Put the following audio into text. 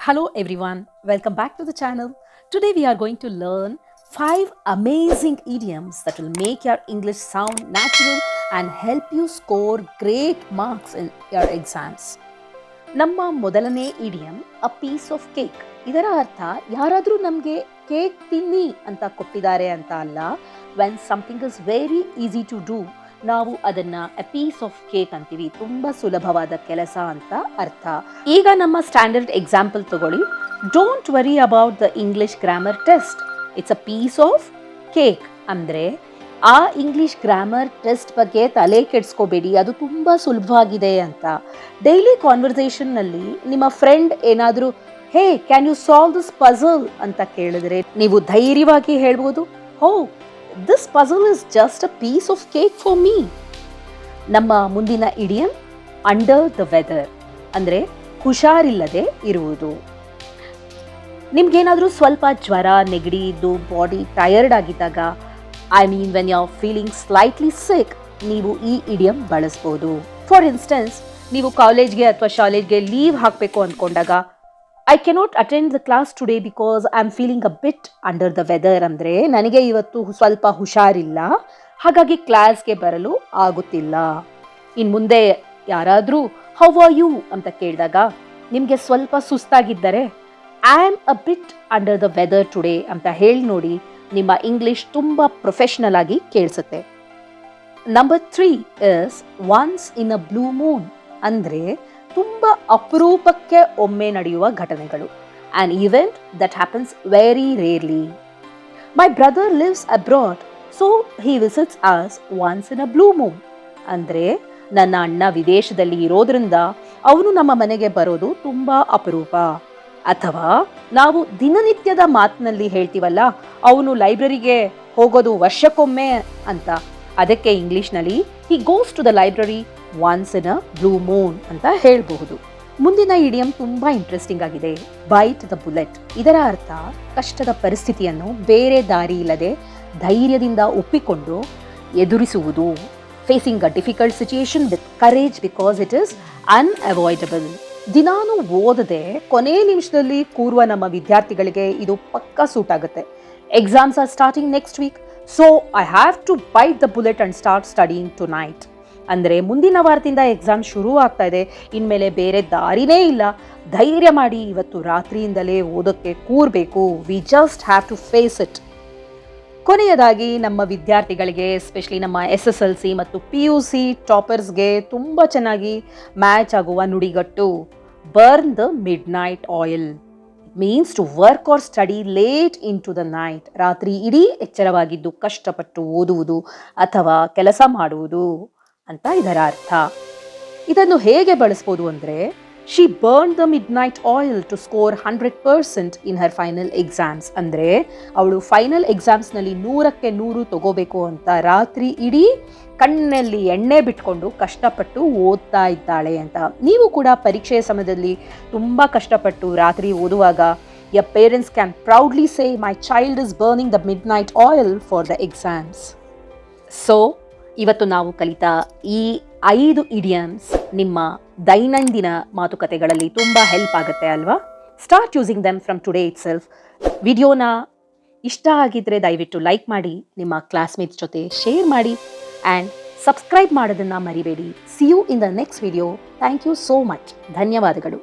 Hello everyone, welcome back to the channel. Today we are going to learn 5 amazing idioms that will make your English sound natural and help you score great marks in your exams. ನಮ್ಮ ಮೊದಲನೇ idiom a piece of cake. ಇದರ ಅರ್ಥ ಯಾರಾದರೂ ನಮಗೆ cake ತಿನ್ನಿ ಅಂತ ಕೊಟ್ಟಿದ್ದಾರೆ ಅಂತ ಅಲ್ಲ. When something is very easy to do, ನಾವು ಅದನ್ನ ಅ ಪೀಸ್ ಆಫ್ ಕೇಕ್ ಅಂತೀವಿ. ತುಂಬಾ ಸುಲಭವಾದ ಕೆಲಸ ಅಂತ ಅರ್ಥ. ಈಗ ನಮ್ಮ ಸ್ಟ್ಯಾಂಡರ್ಡ್ ಎಕ್ಸಾಂಪಲ್ ತಗೊಳ್ಳಿ. Don't worry about the English grammar test, it's a piece of cake. ಅಂದ್ರೆ ಆ ಇಂಗ್ಲಿಷ್ ಗ್ರಾಮರ್ ಟೆಸ್ಟ್ ಬಗ್ಗೆ ತಲೆ ಕೆಡಿಸ್ಕೋಬೇಡಿ, ಅದು ತುಂಬಾ ಸುಲಭವಾಗಿದೆ ಅಂತ. ಡೈಲಿ ಕಾನ್ವರ್ಸೇಷನ್ನಲ್ಲಿ ನಿಮ್ಮ ಫ್ರೆಂಡ್ ಏನಾದರೂ hey can you solve this puzzle ಅಂತ ಕೇಳಿದ್ರೆ ನೀವು ಧೈರ್ಯವಾಗಿ ಹೇಳ್ಬೋದು, oh this puzzle is just a piece of cake for me. ನಮ್ಮ ಮುಂದಿನ ಇಡಿಯಂ ಅಂಡರ್ ದ ವೆದರ್, ಅಂದರೆ ಹುಷಾರಿಲ್ಲದೆ ಇರುವುದು. ನಿಮ್ಗೇನಾದರೂ ಸ್ವಲ್ಪ ಜ್ವರ ನೆಗಡಿ ಇದ್ದು ಬಾಡಿ ಟಯರ್ಡ್ ಆಗಿದ್ದಾಗ, when you're feeling slightly sick, ನೀವು ಈ ಇಡಿಯಂ ಬಳಸ್ಬೋದು. ಫಾರ್ ಇನ್ಸ್ಟೆನ್ಸ್, ನೀವು ಕಾಲೇಜ್ಗೆ ಅಥವಾ ಶಾಲೆಗೆ ಲೀವ್ ಹಾಕಬೇಕು ಅಂದ್ಕೊಂಡಾಗ, I cannot attend the class today because I am feeling a bit under the weather. ಅಂದರೆ ನನಗೆ ಇವತ್ತು ಸ್ವಲ್ಪ ಹುಷಾರಿಲ್ಲ, ಹಾಗಾಗಿ ಕ್ಲಾಸ್ಗೆ ಬರಲು ಆಗುತ್ತಿಲ್ಲ. ಇನ್ನು ಮುಂದೆ ಯಾರಾದರೂ ಹೌ ಆರ್ ಯು ಅಂತ ಕೇಳಿದಾಗ, ನಿಮಗೆ ಸ್ವಲ್ಪ ಸುಸ್ತಾಗಿದ್ದರೆ I am a bit under the weather today ಅಂತ ಹೇಳಿ ನೋಡಿ, ನಿಮ್ಮ ಇಂಗ್ಲಿಷ್ ತುಂಬ ಪ್ರೊಫೆಷನಲ್ ಆಗಿ ಕೇಳಿಸುತ್ತೆ. Number 3 is once in a blue moon. ಅಂದರೆ ತುಂಬ ಅಪರೂಪಕ್ಕೆ ಒಮ್ಮೆ ನಡೆಯುವ ಘಟನೆಗಳು. An event that happens very rarely. My brother lives abroad, so he visits us once in a blue moon. ಅಂದರೆ ನನ್ನ ಅಣ್ಣ ವಿದೇಶದಲ್ಲಿ ಇರೋದ್ರಿಂದ ಅವನು ನಮ್ಮ ಮನೆಗೆ ಬರೋದು ತುಂಬ ಅಪರೂಪ. ಅಥವಾ ನಾವು ದಿನನಿತ್ಯದ ಮಾತಿನಲ್ಲಿ ಹೇಳ್ತೀವಲ್ಲ, ಅವನು ಲೈಬ್ರರಿಗೆ ಹೋಗೋದು ವರ್ಷಕ್ಕೊಮ್ಮೆ ಅಂತ. ಅದಕ್ಕೆ ಇಂಗ್ಲಿಷ್ನಲ್ಲಿ he goes to the library once in a blue moon ಅಂತ ಹೇಳಬಹುದು. ಮುಂದಿನ ಇಡಿಯಂ ತುಂಬಾ ಇಂಟ್ರೆಸ್ಟಿಂಗ್ ಆಗಿದೆ, ಬೈಟ್ ದ ಬುಲೆಟ್. ಇದರ ಅರ್ಥ ಕಷ್ಟದ ಪರಿಸ್ಥಿತಿಯನ್ನು ಬೇರೆ ದಾರಿ ಇಲ್ಲದೆ ಧೈರ್ಯದಿಂದ ಒಪ್ಪಿಕೊಂಡು ಎದುರಿಸುವುದು. Facing a difficult situation with courage because it is unavoidable. ದಿನಾನು ಓದದೆ ಕೊನೆ ನಿಮಿಷದಲ್ಲಿ ಕೂರುವ ನಮ್ಮ ವಿದ್ಯಾರ್ಥಿಗಳಿಗೆ ಇದು ಪಕ್ಕಾ ಸೂಟ್ ಆಗುತ್ತೆ. Exams are starting next week, so I have to bite the bullet and start studying tonight. ಅಂದರೆ ಮುಂದಿನ ವಾರದಿಂದ ಎಕ್ಸಾಮ್ ಶುರು ಆಗ್ತಾ ಇದೆ, ಇನ್ಮೇಲೆ ಬೇರೆ ದಾರಿನೇ ಇಲ್ಲ. ಧೈರ್ಯ ಮಾಡಿ ಇವತ್ತು ರಾತ್ರಿಯಿಂದಲೇ ಓದೋಕ್ಕೆ ಕೂರಬೇಕು. We just have to face it. ಕೊನೆಯದಾಗಿ ನಮ್ಮ ವಿದ್ಯಾರ್ಥಿಗಳಿಗೆ, ಎಸ್ಪೆಷಲಿ ನಮ್ಮ SSLC ಮತ್ತು PUC ಟಾಪರ್ಸ್ಗೆ ತುಂಬ ಚೆನ್ನಾಗಿ ಮ್ಯಾಚ್ ಆಗುವ ನುಡಿಗಟ್ಟು, burn the midnight oil. Means to work or study late into the night. ರಾತ್ರಿ ಇಡೀ ಎಚ್ಚರವಾಗಿದ್ದು ಕಷ್ಟಪಟ್ಟು ಓದುವುದು ಅಥವಾ ಕೆಲಸ ಮಾಡುವುದು ಅಂತ ಇದರ ಅರ್ಥ. ಇದನ್ನು ಹೇಗೆ ಬಳಸ್ಬೋದು ಅಂದರೆ, she burn the midnight oil to score 100% in her final exams. ಅಂದರೆ ಅವಳು ಫೈನಲ್ ಎಕ್ಸಾಮ್ಸ್ನಲ್ಲಿ 100ಕ್ಕೆ 100 ತಗೋಬೇಕು ಅಂತ ರಾತ್ರಿ ಇಡೀ ಕಣ್ಣಲ್ಲಿ ಎಣ್ಣೆ ಬಿಟ್ಕೊಂಡು ಕಷ್ಟಪಟ್ಟು ಓದ್ತಾ ಇದ್ದಾಳೆ ಅಂತ. ನೀವು ಕೂಡ ಪರೀಕ್ಷೆಯ ಸಮಯದಲ್ಲಿ ತುಂಬ ಕಷ್ಟಪಟ್ಟು ರಾತ್ರಿ ಓದುವಾಗ, your parents can proudly say, my child is burning the midnight oil for the exams. So ಇವತ್ತು ನಾವು ಕಲಿತ ಈ 5 ಇಡಿಯಮ್ಸ್ ನಿಮ್ಮ ದೈನಂದಿನ ಮಾತುಕತೆಗಳಲ್ಲಿ ತುಂಬ ಹೆಲ್ಪ್ ಆಗುತ್ತೆ ಅಲ್ವಾ? Start using them from today it self. ವಿಡಿಯೋನ ಇಷ್ಟ ಆಗಿದ್ರೆ ದಯವಿಟ್ಟು ಲೈಕ್ ಮಾಡಿ, ನಿಮ್ಮ ಕ್ಲಾಸ್ಮೇಟ್ಸ್ ಜೊತೆ ಶೇರ್ ಮಾಡಿ, ಆ್ಯಂಡ್ ಸಬ್ಸ್ಕ್ರೈಬ್ ಮಾಡೋದನ್ನು ಮರಿಬೇಡಿ. See you in the next video. Thank you so much. ಧನ್ಯವಾದಗಳು.